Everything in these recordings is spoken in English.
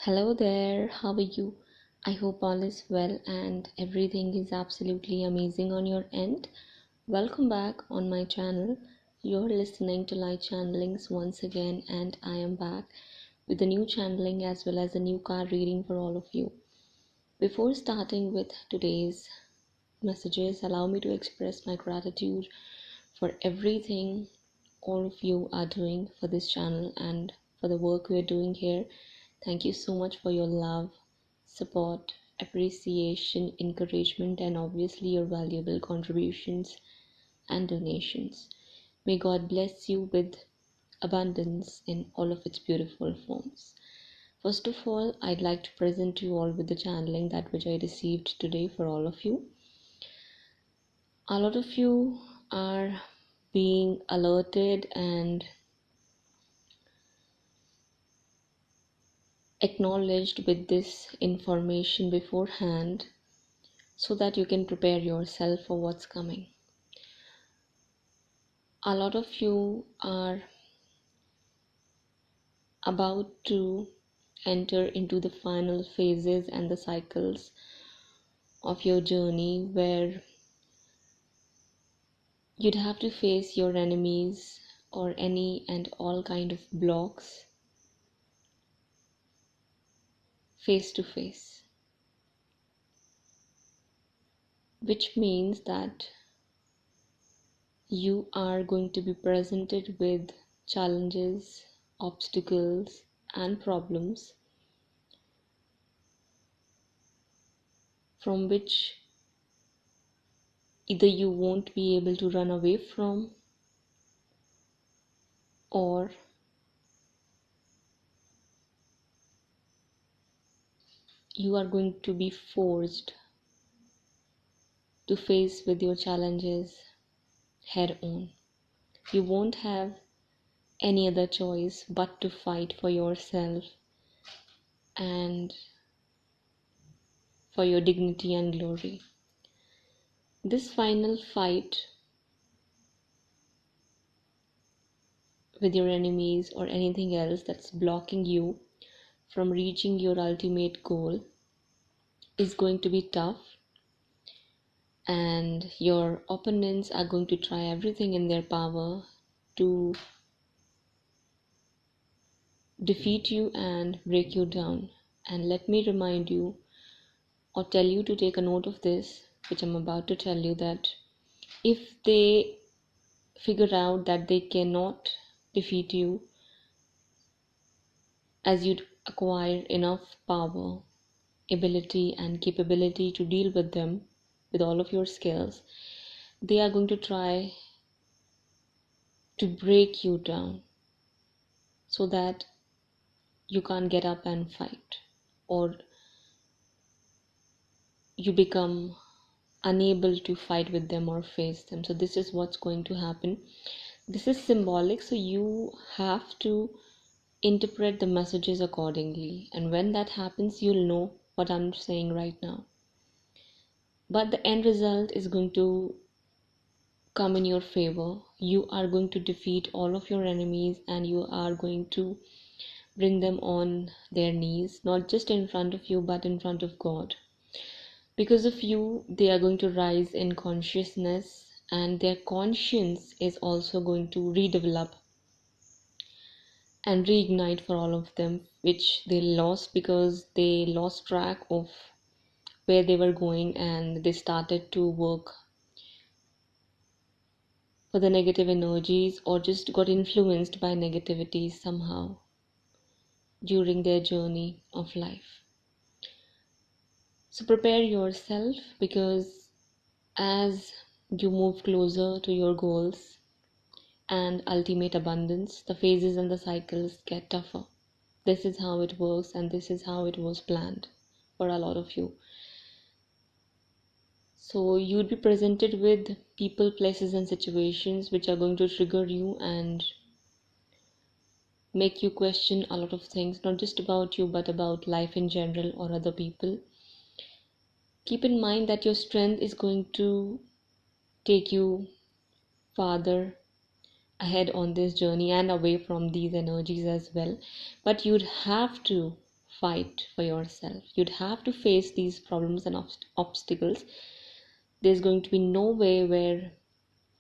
Hello there, how are you? I hope all is well and everything is absolutely amazing on your end. Welcome back on my channel. You're listening to Light Channelings once again, and I am back with a new channeling as well as a new card reading for all of you. Before starting with today's messages, allow me to express my gratitude for everything all of you are doing for this channel and for the work we're doing here. Thank you so much for your love, support, appreciation, encouragement, and obviously your valuable contributions and donations. May God bless you with abundance in all of its beautiful forms. First of all, I'd like to present you all with the channeling that which I received today for all of you. A lot of you are being alerted and acknowledged with this information beforehand so that you can prepare yourself for what's coming. A lot of you are about to enter into the final phases and the cycles of your journey where you'd have to face your enemies or any and all kind of blocks face to face, which means that you are going to be presented with challenges, obstacles, and problems from which either you won't be able to run away from, or you are going to be forced to face with your challenges head on. You won't have any other choice but to fight for yourself and for your dignity and glory. This final fight with your enemies or anything else that's blocking you from reaching your ultimate goal is going to be tough, and your opponents are going to try everything in their power to defeat you and break you down. And let me remind you or tell you to take a note of this, which I'm about to tell you, that if they figure out that they cannot defeat you as you acquire enough power, ability, and capability to deal with them with all of your skills, they are going to try to break you down so that you can't get up and fight, or you become unable to fight with them or face them. So this is what's going to happen. This is symbolic, so you have to interpret the messages accordingly, and when that happens you'll know what I'm saying right now. But the end result is going to come in your favor. You are going to defeat all of your enemies, and you are going to bring them on their knees, not just in front of you but in front of God. Because of you, they are going to rise in consciousness, and their conscience is also going to redevelop and reignite for all of them, which they lost because they lost track of where they were going and they started to work for the negative energies or just got influenced by negativity somehow during their journey of life. So prepare yourself, because as you move closer to your goals and ultimate abundance, the phases and the cycles get tougher. This is how it works, and this is how it was planned for a lot of you. So you'd be presented with people, places, and situations which are going to trigger you and make you question a lot of things, not just about you but about life in general or other people. Keep in mind that your strength is going to take you farther ahead on this journey and away from these energies as well, but you'd have to fight for yourself. You'd have to face these problems and obstacles. There's going to be no way where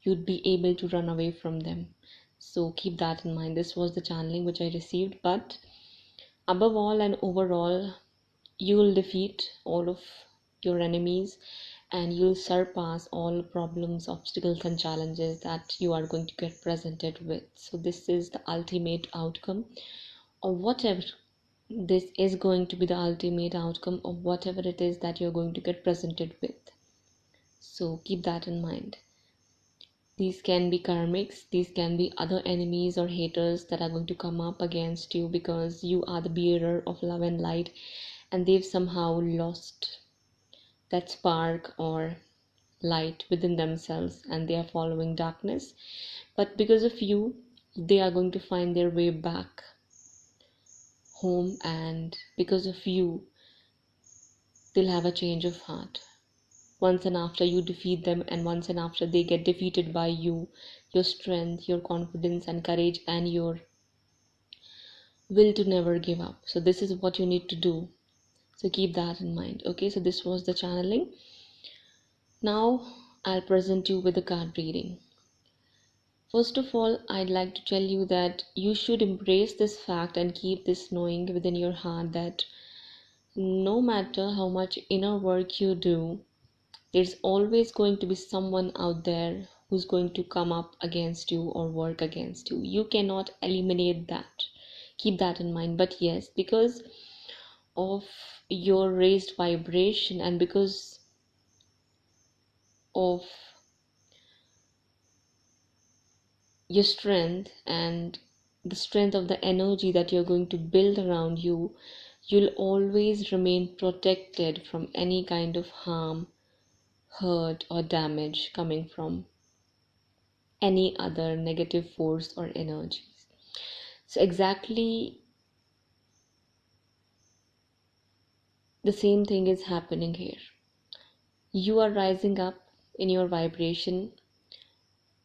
you'd be able to run away from them. So keep that in mind. This was the channeling which I received, but above all and overall, you will defeat all of your enemies and you'll surpass all problems, obstacles, and challenges that you are going to get presented with. So, this is the ultimate outcome, or whatever this is going to be the ultimate outcome of whatever it is that you're going to get presented with. So, keep that in mind. These can be karmics, these can be other enemies or haters that are going to come up against you because you are the bearer of love and light, and they've somehow lost that spark or light within themselves and they are following darkness. But because of you, they are going to find their way back home, and because of you, they'll have a change of heart. Once and after you defeat them, and once and after they get defeated by you, your strength, your confidence, and courage, and your will to never give up. So, this is what you need to do. So, keep that in mind. Okay, so this was the channeling. Now, I'll present you with a card reading. First of all, I'd like to tell you that you should embrace this fact and keep this knowing within your heart that no matter how much inner work you do, there's always going to be someone out there who's going to come up against you or work against you. You cannot eliminate that. Keep that in mind. But yes, because of your raised vibration and because of your strength and the strength of the energy that you're going to build around you, you'll always remain protected from any kind of harm, hurt, or damage coming from any other negative force or energies. So, exactly the same thing is happening here. You are rising up in your vibration,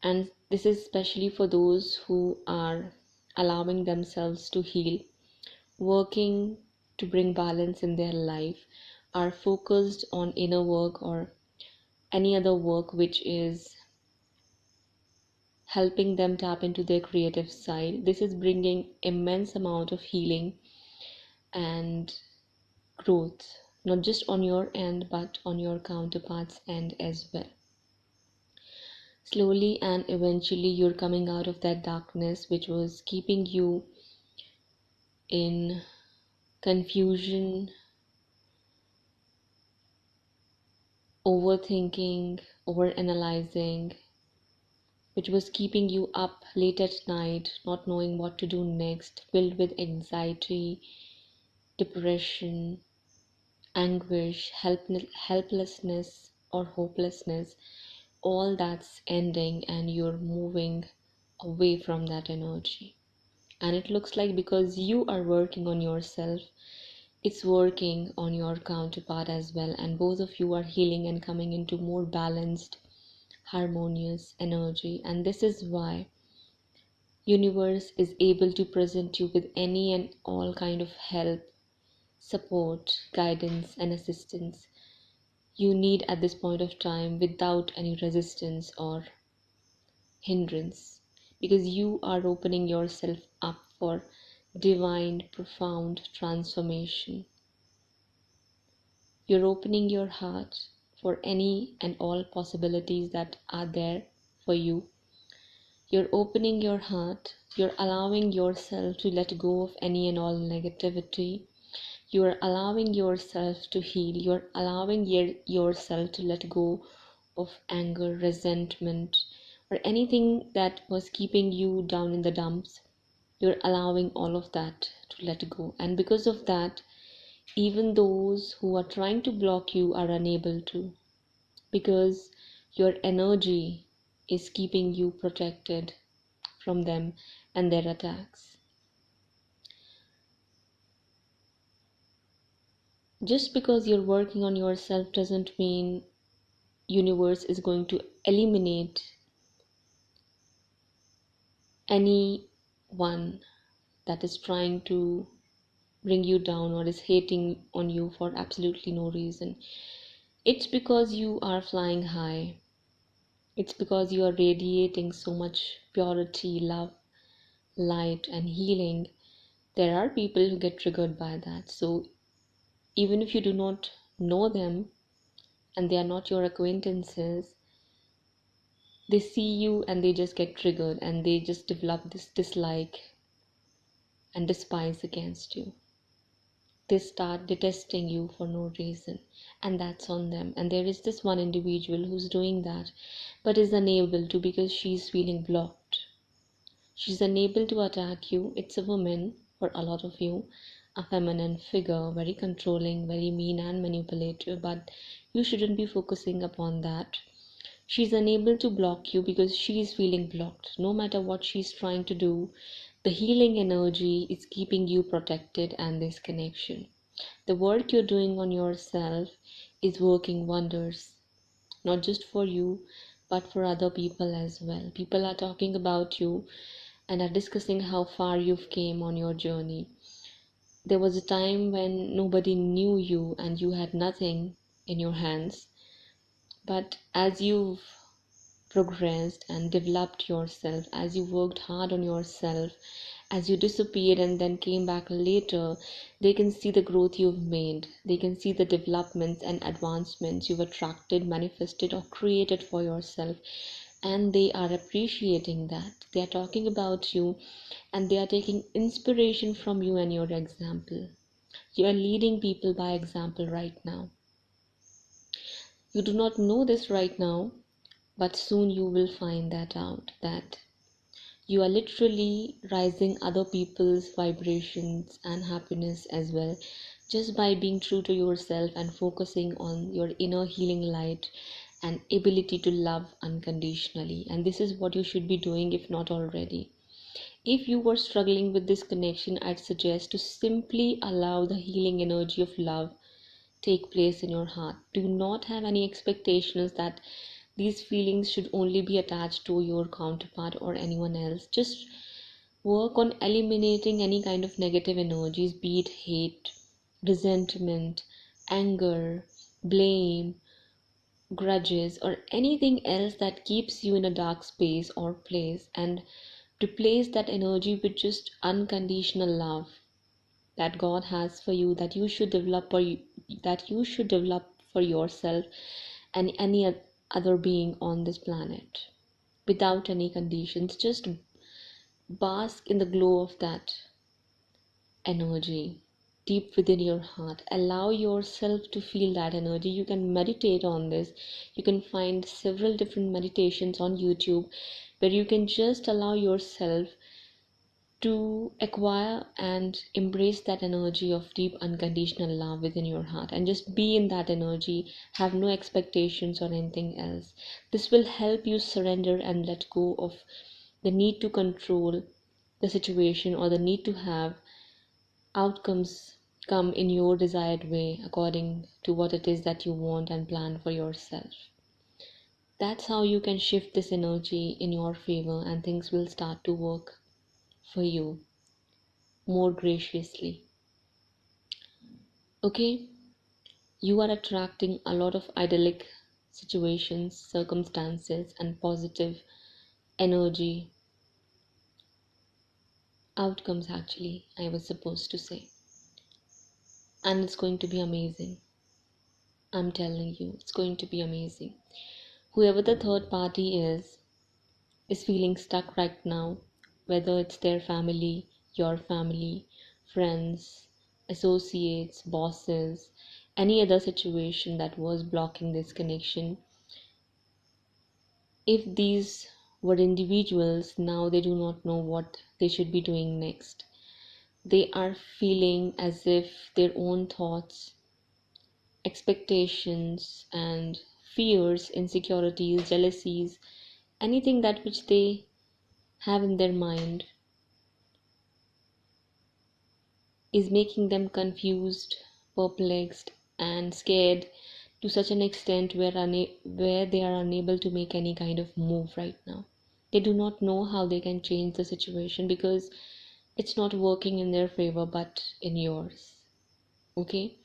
and this is especially for those who are allowing themselves to heal, working to bring balance in their life, are focused on inner work or any other work which is helping them tap into their creative side. This is bringing immense amount of healing and growth, not just on your end but on your counterparts' end as well. Slowly and eventually you're coming out of that darkness which was keeping you in confusion, overthinking, overanalyzing, which was keeping you up late at night, not knowing what to do next, filled with anxiety, depression, anguish, helplessness, or hopelessness. All that's ending, and you're moving away from that energy. And it looks like because you are working on yourself, it's working on your counterpart as well, and both of you are healing and coming into more balanced, harmonious energy. And this is why universe is able to present you with any and all kind of help, support, guidance, and assistance you need at this point of time without any resistance or hindrance, because you are opening yourself up for divine profound transformation. You're opening your heart for any and all possibilities that are there for you. You're opening your heart, you're allowing yourself to let go of any and all negativity. You're allowing yourself to heal. You're allowing yourself to let go of anger, resentment, or anything that was keeping you down in the dumps. You're allowing all of that to let go. And because of that, even those who are trying to block you are unable to, because your energy is keeping you protected from them and their attacks. Just because you're working on yourself doesn't mean universe is going to eliminate anyone that is trying to bring you down or is hating on you for absolutely no reason. It's because you are flying high. It's because you are radiating so much purity, love, light, and healing. There are people who get triggered by that. So even if you do not know them and they are not your acquaintances, they see you and they just get triggered and they just develop this dislike and despise against you. They start detesting you for no reason, and that's on them. And there is this one individual who's doing that but is unable to because she's feeling blocked. She's unable to attack you. It's a woman for a lot of you, a feminine figure, very controlling, very mean and manipulative, but you shouldn't be focusing upon that. She's unable to block you because she's feeling blocked. No matter what she's trying to do, the healing energy is keeping you protected, and this connection. The work you're doing on yourself is working wonders, not just for you, but for other people as well. People are talking about you and are discussing how far you've came on your journey. There was a time when nobody knew you and you had nothing in your hands, but as you've progressed and developed yourself, as you worked hard on yourself, as you disappeared and then came back later, they can see the growth you've made. They can see the developments and advancements you've attracted, manifested, or created for yourself. And they are appreciating that. They are talking about you and they are taking inspiration from you and your example. You are leading people by example right now. You do not know this right now, but soon you will find that out, that you are literally rising other people's vibrations and happiness as well, just by being true to yourself and focusing on your inner healing light and ability to love unconditionally. And this is what you should be doing if not already. If you were struggling with this connection, I'd suggest to simply allow the healing energy of love take place in your heart. Do not have any expectations that these feelings should only be attached to your counterpart or anyone else. Just work on eliminating any kind of negative energies, be it hate, resentment, anger, blame, grudges, or anything else that keeps you in a dark space or place, and replace that energy with just unconditional love that God has for you, that you should develop for yourself and any other being on this planet, without any conditions. Just bask in the glow of that energy deep within your heart. Allow yourself to feel that energy. You can meditate on this. You can find several different meditations on YouTube where you can just allow yourself to acquire and embrace that energy of deep unconditional love within your heart, and just be in that energy. Have no expectations or anything else. This will help you surrender and let go of the need to control the situation or the need to have outcomes come in your desired way according to what it is that you want and plan for yourself. That's how you can shift this energy in your favor, and things will start to work for you more graciously. Okay, you are attracting a lot of idyllic situations, circumstances, and positive energy outcomes, actually, I was supposed to say. And it's going to be amazing. I'm telling you, it's going to be amazing. Whoever the third party is feeling stuck right now, whether it's their family, your family, friends, associates, bosses, any other situation that was blocking this connection. If these were individuals, now they do not know what they should be doing next. They are feeling as if their own thoughts, expectations, and fears, insecurities, jealousies, anything that which they have in their mind is making them confused, perplexed, and scared to such an extent where they are unable to make any kind of move right now. They do not know how they can change the situation because it's not working in their favor but in yours. Okay,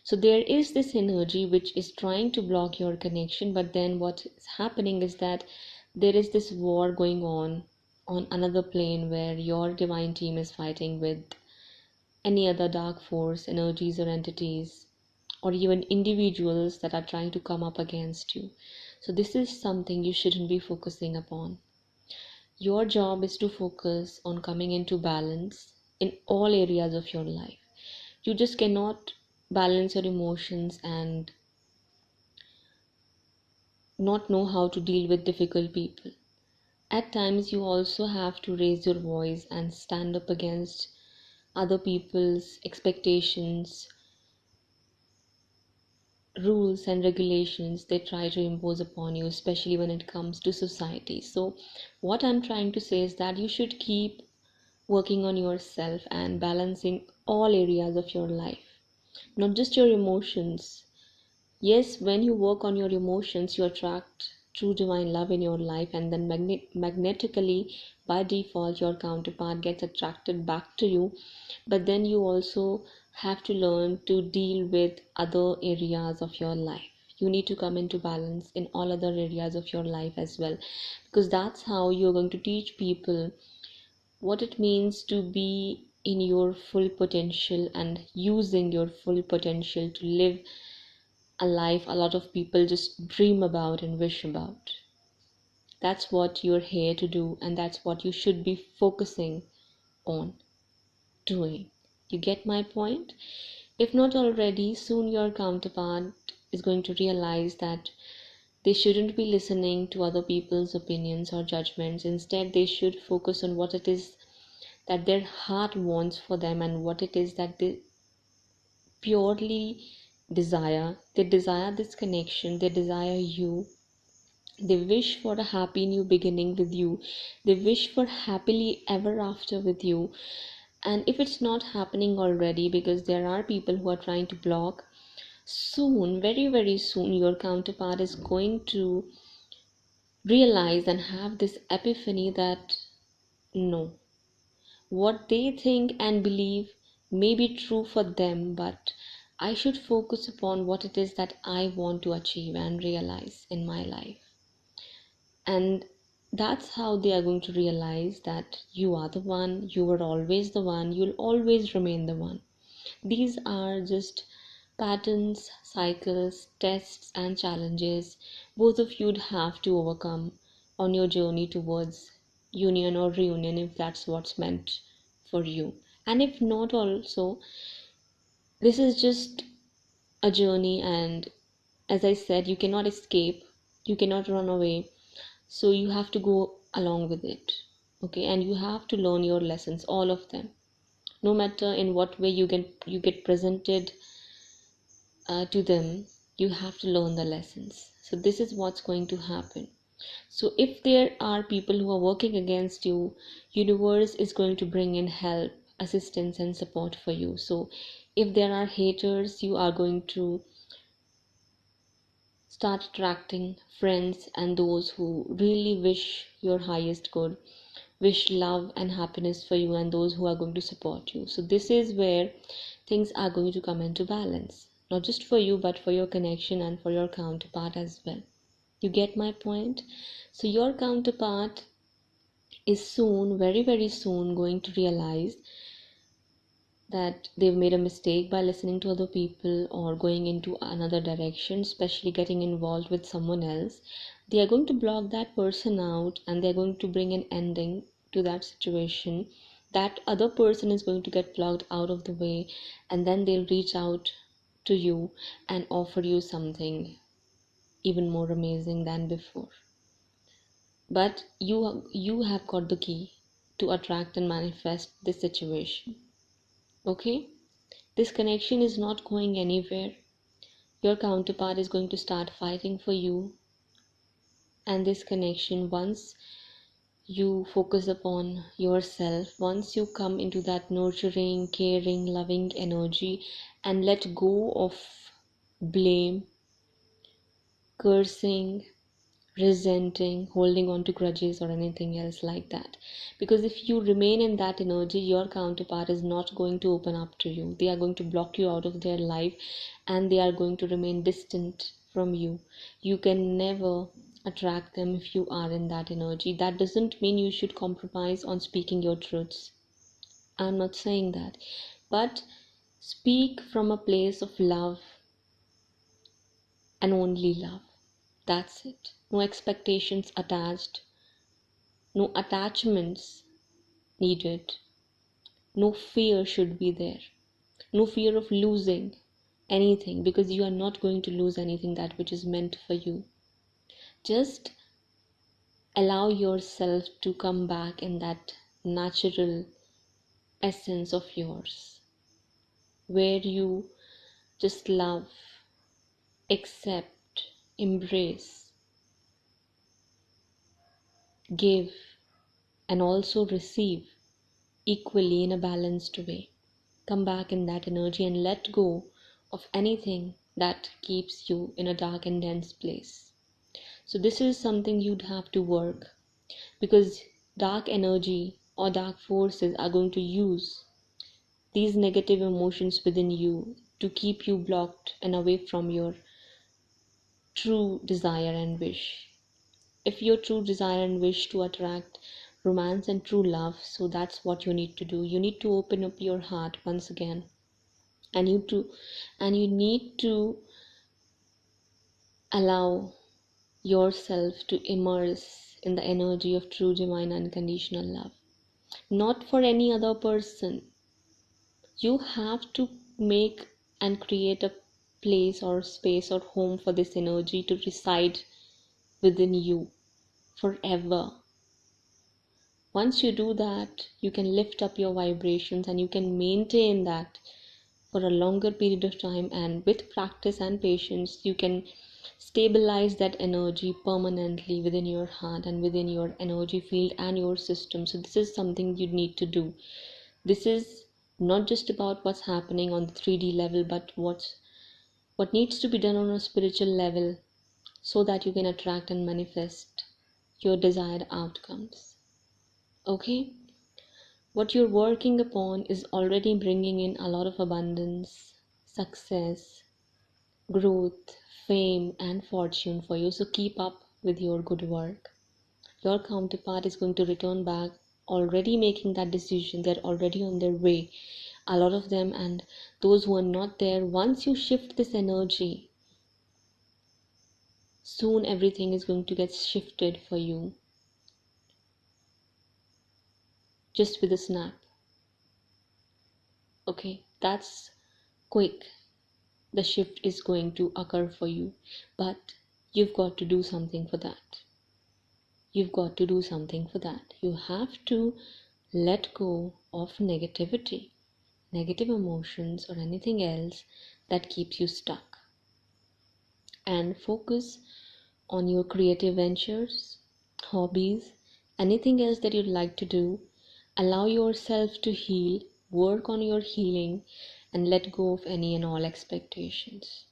so there is this energy which is trying to block your connection, but then what is happening is that there is this war going on another plane where your divine team is fighting with any other dark force energies or entities, or even individuals that are trying to come up against you. So this is something you shouldn't be focusing upon. Your job is to focus on coming into balance in all areas of your life. You just cannot balance your emotions and not know how to deal with difficult people. At times, you also have to raise your voice and stand up against other people's expectations, rules, and regulations they try to impose upon you, especially when it comes to society. So, what I'm trying to say is that you should keep working on yourself and balancing all areas of your life, not just your emotions. Yes, when you work on your emotions, you attract true divine love in your life, and then magnetically, by default, your counterpart gets attracted back to you. But then you also have to learn to deal with other areas of your life. You need to come into balance in all other areas of your life as well, because that's how you're going to teach people what it means to be in your full potential and using your full potential to live a life a lot of people just dream about and wish about. That's what you're here to do, and that's what you should be focusing on doing. You get my point? If not already, soon your counterpart is going to realize that they shouldn't be listening to other people's opinions or judgments. Instead, they should focus on what it is that their heart wants for them and what it is that they purely desire. They desire this connection, they desire you, they wish for a happy new beginning with you, they wish for happily ever after with you. And if it's not happening already, because there are people who are trying to block, soon, very very soon, your counterpart is going to realize and have this epiphany that no, what they think and believe may be true for them, but I should focus upon what it is that I want to achieve and realize in my life. And that's how they are going to realize that you are the one, you were always the one, you'll always remain the one. These are just patterns, cycles, tests, and challenges both of you'd have to overcome on your journey towards union or reunion, if that's what's meant for you. And if not, also, this is just a journey, and as I said, you cannot escape, you cannot run away, so you have to go along with it. Okay, and you have to learn your lessons, all of them, no matter in what way you get presented to them. You have to learn the lessons. So this is what's going to happen. So if there are people who are working against you, universe is going to bring in help, assistance, and support for you. So if there are haters, you are going to start attracting friends and those who really wish your highest good, wish love and happiness for you, and those who are going to support you. So this is where things are going to come into balance, not just for you but for your connection and for your counterpart as well. You get my point? So your counterpart is soon, very very soon, going to realize that they've made a mistake by listening to other people or going into another direction, especially getting involved with someone else. They are going to block that person out, and they're going to bring an ending to that situation. That other person is going to get plugged out of the way, and then they'll reach out to you and offer you something even more amazing than before. But you have got the key to attract and manifest this situation. Okay, this connection is not going anywhere. Your counterpart is going to start fighting for you, and this connection, once you focus upon yourself, once you come into that nurturing, caring, loving energy and let go of blame, cursing, resenting, holding on to grudges, or anything else like that. Because if you remain in that energy, your counterpart is not going to open up to you. They are going to block you out of their life, and they are going to remain distant from you. You can never attract them if you are in that energy. That doesn't mean you should compromise on speaking your truths. I'm not saying that. But speak from a place of love and only love. That's it. No expectations attached, no attachments needed, no fear should be there, no fear of losing anything, because you are not going to lose anything that which is meant for you. Just allow yourself to come back in that natural essence of yours, where you just love, accept, embrace, give, and also receive equally in a balanced way. Come back in that energy and let go of anything that keeps you in a dark and dense place. So, this is something you'd have to work, because dark energy or dark forces are going to use these negative emotions within you to keep you blocked and away from your true desire and wish. If your true desire and wish to attract romance and true love, so that's what you need to do. You need to open up your heart once again, and you need to allow yourself to immerse in the energy of true divine unconditional love, not for any other person. You have to make and create a place or space or home for this energy to reside within you forever. Once you do that, you can lift up your vibrations and you can maintain that for a longer period of time, and with practice and patience you can stabilize that energy permanently within your heart and within your energy field and your system. So this is something you need to do. This is not just about what's happening on the 3D level, but what needs to be done on a spiritual level, so that you can attract and manifest your desired outcomes. Okay, what you're working upon is already bringing in a lot of abundance, success, growth, fame, and fortune for you. So keep up with your good work. Your counterpart is going to return back, already making that decision. They're already on their way, a lot of them. And those who are not there, once you shift this energy, soon everything is going to get shifted for you, just with a snap. Okay, that's quick. The shift is going to occur for you, but you've got to do something for that. You've got to do something for that. You have to let go of negativity, negative emotions, or anything else that keeps you stuck, and focus on your creative ventures, hobbies, anything else that you'd like to do. Allow yourself to heal, work on your healing, and let go of any and all expectations.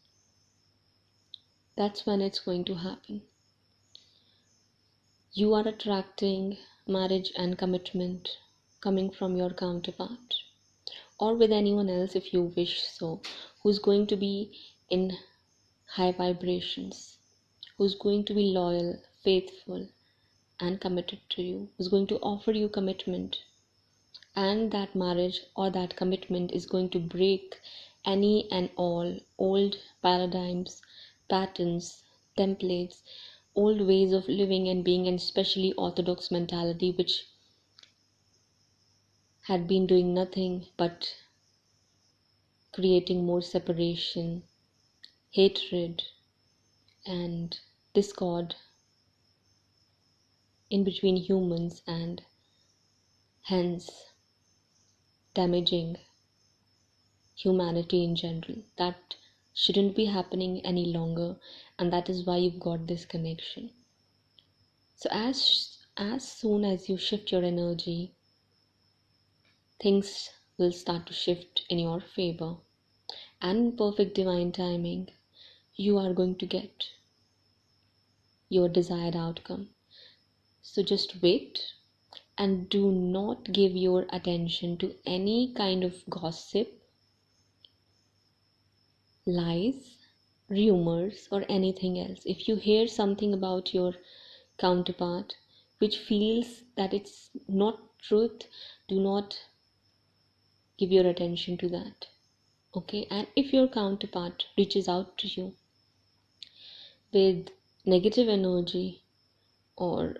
That's when it's going to happen. You are attracting marriage and commitment coming from your counterpart, or with anyone else if you wish so, who's going to be in high vibrations, who's going to be loyal, faithful, and committed to you, who's going to offer you commitment. And that marriage or that commitment is going to break any and all old paradigms, patterns, templates, old ways of living and being, and especially orthodox mentality, which had been doing nothing but creating more separation, hatred, and discord in between humans, and hence damaging humanity in general. That shouldn't be happening any longer, and that is why you've got this connection. So as soon as you shift your energy, things will start to shift in your favor, and in perfect divine timing you are going to get your desired outcome. So just wait and do not give your attention to any kind of gossip, lies, rumors, or anything else. If you hear something about your counterpart which feels that it's not truth, do not give your attention to that. Okay, and if your counterpart reaches out to you with negative energy, or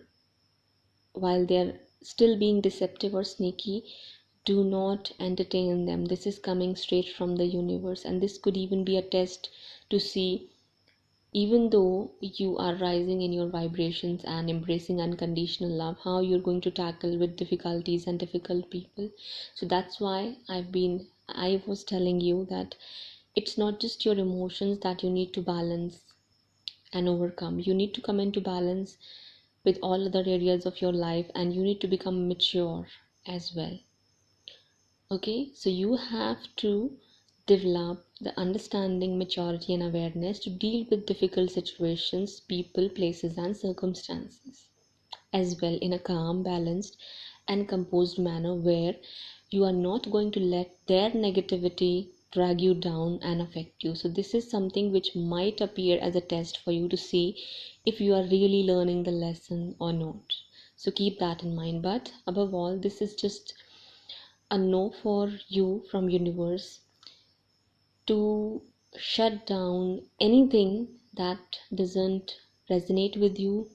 while they're still being deceptive or sneaky, do not entertain them. This is coming straight from the universe, and this could even be a test to see, even though you are rising in your vibrations and embracing unconditional love, how you're going to tackle with difficulties and difficult people. So that's why I was telling you that it's not just your emotions that you need to balance and overcome. You need to come into balance with all other areas of your life, and you need to become mature as well. Okay, so you have to develop the understanding, maturity, and awareness to deal with difficult situations, people, places, and circumstances as well in a calm, balanced, and composed manner, where you are not going to let their negativity drag you down and affect you. So this is something which might appear as a test for you to see if you are really learning the lesson or not. So keep that in mind. But above all, this is just a no for you from universe to shut down anything that doesn't resonate with you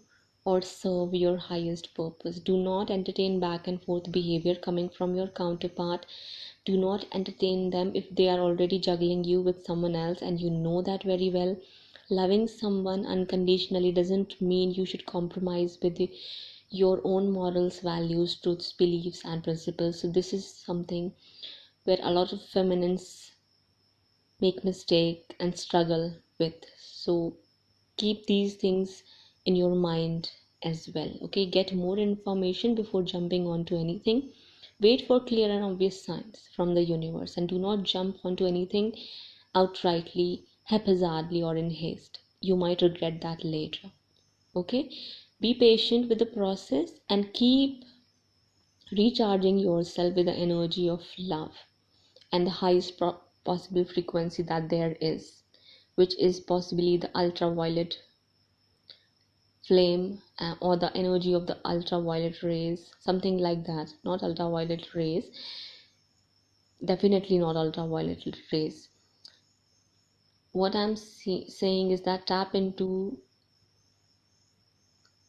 or serve your highest purpose. Do not entertain back and forth behavior coming from your counterpart. Do not entertain them if they are already juggling you with someone else, and you know that very well. Loving someone unconditionally doesn't mean you should compromise with your own morals, values, truths, beliefs, and principles. So this is something where a lot of feminines make mistake and struggle with. So keep these things in your mind as well. Okay, get more information before jumping onto anything. Wait for clear and obvious signs from the universe, and do not jump onto anything outrightly, haphazardly, or in haste. You might regret that later. Okay, be patient with the process and keep recharging yourself with the energy of love and the highest possible frequency that there is, which is possibly the ultraviolet flame, or the energy of the ultraviolet rays, something like that. Not ultraviolet rays, definitely not ultraviolet rays. What I'm saying is that tap into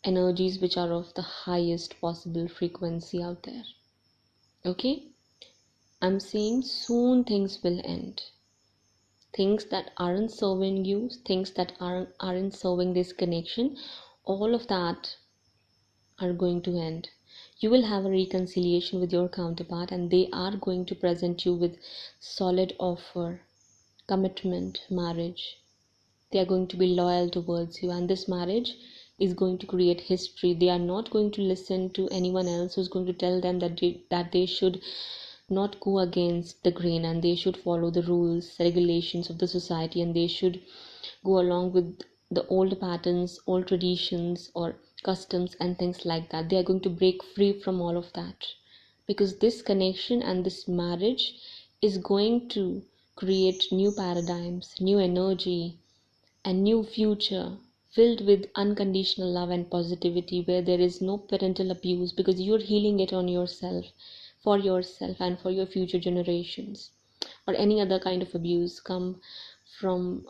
energies which are of the highest possible frequency out there. Okay, I'm saying soon things will end. Things that aren't serving you, things that aren't serving this connection, all of that are going to end. You will have a reconciliation with your counterpart, and they are going to present you with solid offer, commitment, marriage. They are going to be loyal towards you, and this marriage is going to create history. They are not going to listen to anyone else who's going to tell them that they should not go against the grain, and they should follow the rules, regulations of the society, and they should go along with the old patterns, old traditions, or customs, and things like that. They are going to break free from all of that, because this connection and this marriage is going to create new paradigms, new energy, and new future filled with unconditional love and positivity, where there is no parental abuse, because you're healing it on yourself, for yourself, and for your future generations. Or any other kind of abuse come from,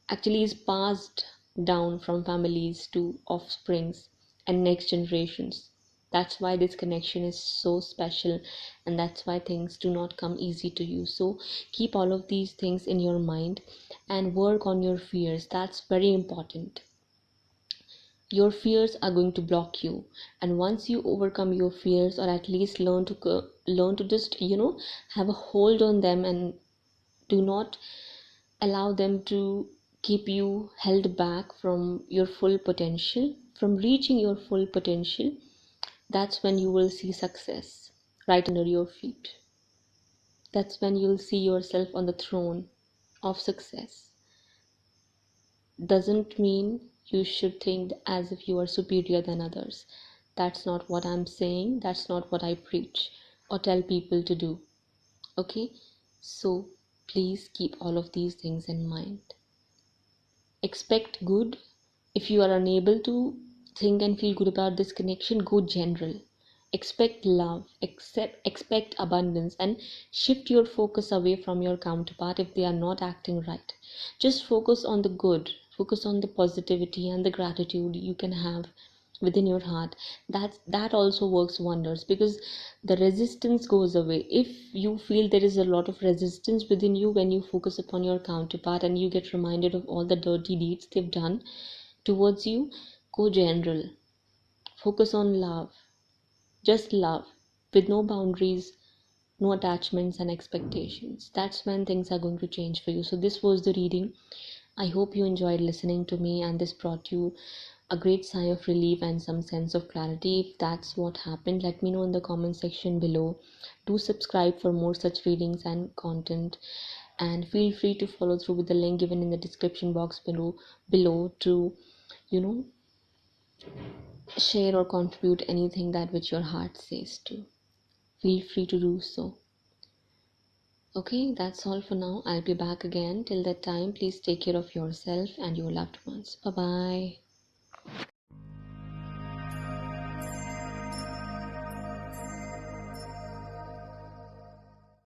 actually is passed down from families to offsprings and next generations. That's why this connection is so special, and that's why things do not come easy to you. So keep all of these things in your mind and work on your fears. That's very important. Your fears are going to block you, and once you overcome your fears, or at least learn to just have a hold on them, and do not allow them to keep you held back from your full potential, from reaching your full potential, that's when you will see success right under your feet. That's when you'll see yourself on the throne of success. Doesn't mean you should think as if you are superior than others. That's not what I'm saying. That's not what I preach or tell people to do. Okay? So please keep all of these things in mind. Expect good. If you are unable to think and feel good about this connection, go general. Expect love, expect abundance, and shift your focus away from your counterpart if they are not acting right. Just focus on the good, focus on the positivity and the gratitude you can have within your heart. That also works wonders, because the resistance goes away. If you feel there is a lot of resistance within you, when you focus upon your counterpart and you get reminded of all the dirty deeds they've done towards you, go general. Focus on love, just love, with no boundaries, no attachments and expectations. That's when things are going to change for you. So this was the reading. I hope you enjoyed listening to me and this brought you a great sigh of relief and some sense of clarity. If that's what happened, let me know in the comment section below. Do subscribe for more such readings and content, and feel free to follow through with the link given in the description box below to, you know, share or contribute anything that which your heart says to. Feel free to do so. Okay, that's all for now. I'll be back again. Till that time, please take care of yourself and your loved ones. Bye bye.